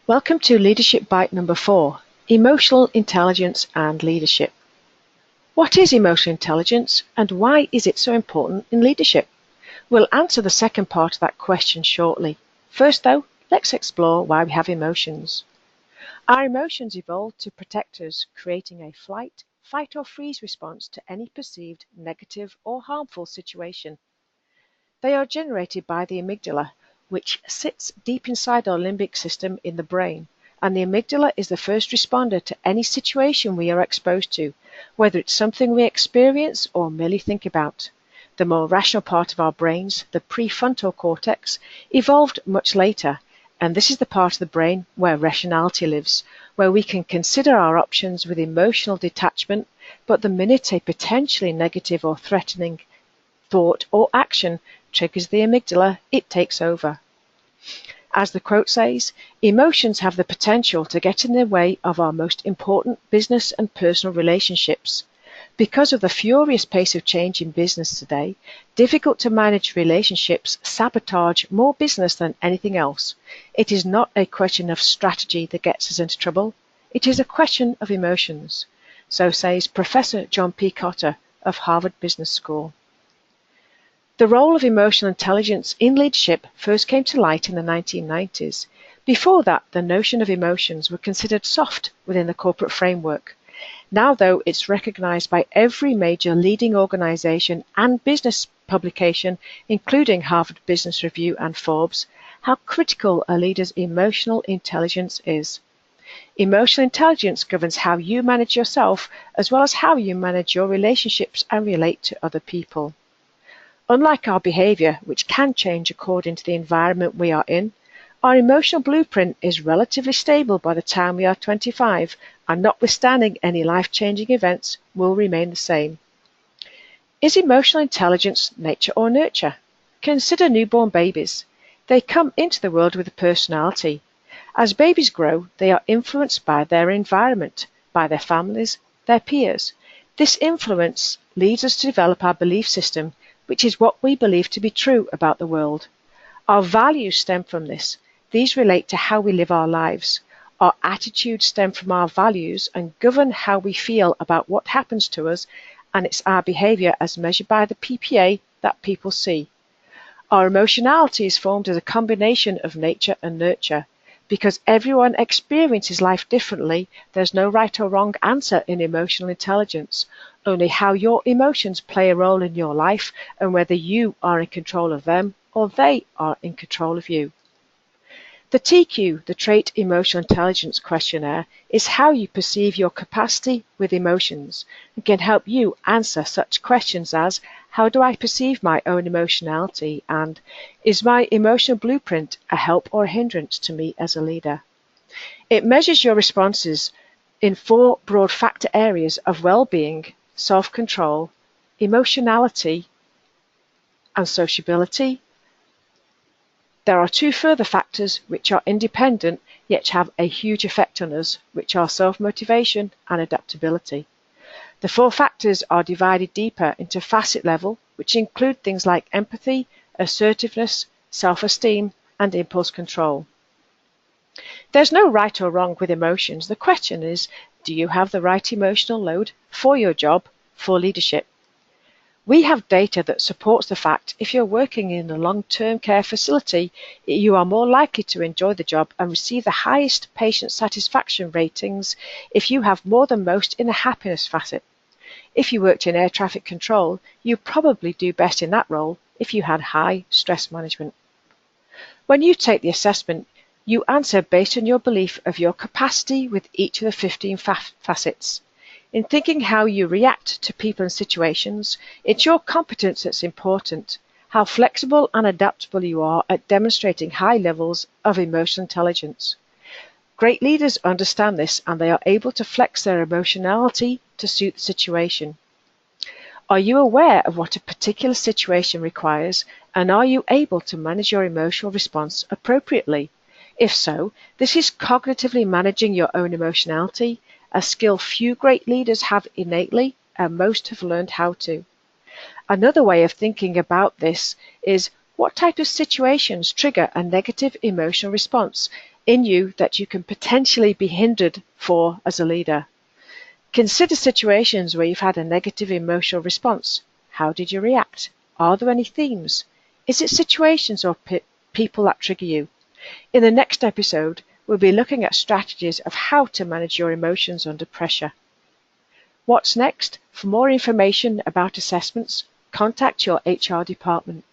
Welcome to Leadership Bite number 4, Emotional Intelligence and Leadership. What is emotional intelligence and why is it so important in leadership? We'll answer the second part of that question shortly. First though, let's explore why we have emotions. Our emotions evolved to protect us, creating a flight, fight or freeze response to any perceived negative or harmful situation. They are generated by the amygdala, which sits deep inside our limbic system in the brain, and the amygdala is the first responder to any situation we are exposed to, whether it's something we experience or merely think about. The more rational part of our brains, the prefrontal cortex, evolved much later, and this is the part of the brain where rationality lives, where we can consider our options with emotional detachment, but the minute a potentially negative or threatening thought or action triggers the amygdala, it takes over. As the quote says, emotions have the potential to get in the way of our most important business and personal relationships. Because of the furious pace of change in business today, difficult to manage relationships sabotage more business than anything else. It is not a question of strategy that gets us into trouble. It is a question of emotions. So says Professor John P. Cotter of Harvard Business School. The role of emotional intelligence in leadership first came to light in the 1990s. Before that, the notion of emotions were considered soft within the corporate framework. Now, though, it's recognized by every major leading organization and business publication, including Harvard Business Review and Forbes, how critical a leader's emotional intelligence is. Emotional intelligence governs how you manage yourself, as well as how you manage your relationships and relate to other people. Unlike our behavior, which can change according to the environment we are in, our emotional blueprint is relatively stable by the time we are 25, and notwithstanding any life-changing events, will remain the same. Is emotional intelligence nature or nurture? Consider newborn babies. They come into the world with a personality. As babies grow, they are influenced by their environment, by their families, their peers. This influence leads us to develop our belief system, which is what we believe to be true about the world. Our values stem from this. These relate to how we live our lives. Our attitudes stem from our values and govern how we feel about what happens to us, and it's our behavior as measured by the PPA that people see. Our emotionality is formed as a combination of nature and nurture. Because everyone experiences life differently, there's no right or wrong answer in emotional intelligence, only how your emotions play a role in your life and whether you are in control of them or they are in control of you. The TQ, the Trait Emotional Intelligence Questionnaire, is how you perceive your capacity with emotions and can help you answer such questions as, how do I perceive my own emotionality, and is my emotional blueprint a help or a hindrance to me as a leader? It measures your responses in 4 broad factor areas of well-being, self-control, emotionality, and sociability. There are 2 further factors which are independent yet have a huge effect on us, which are self-motivation and adaptability. The 4 factors are divided deeper into facet level, which include things like empathy, assertiveness, self-esteem, and impulse control. There's no right or wrong with emotions. The question is, do you have the right emotional load for your job, for leadership? We have data that supports the fact if you're working in a long-term care facility, you are more likely to enjoy the job and receive the highest patient satisfaction ratings if you have more than most in the happiness facet. If you worked in air traffic control, you probably do best in that role if you had high stress management. When you take the assessment, you answer based on your belief of your capacity with each of the 15 facets. In thinking how you react to people and situations, it's your competence that's important, how flexible and adaptable you are at demonstrating high levels of emotional intelligence. Great leaders understand this and they are able to flex their emotionality to suit the situation. Are you aware of what a particular situation requires, and are you able to manage your emotional response appropriately? If so, this is cognitively managing your own emotionality, a skill few great leaders have innately and most have learned how to. Another way of thinking about this is, What type of situations trigger a negative emotional response in you that you can potentially be hindered for as a leader? Consider situations where you've had a negative emotional response. How did you react? Are there any themes? Is it situations or people that trigger you? In the next episode, we'll be looking at strategies of how to manage your emotions under pressure. What's next? For more information about assessments, contact your HR department.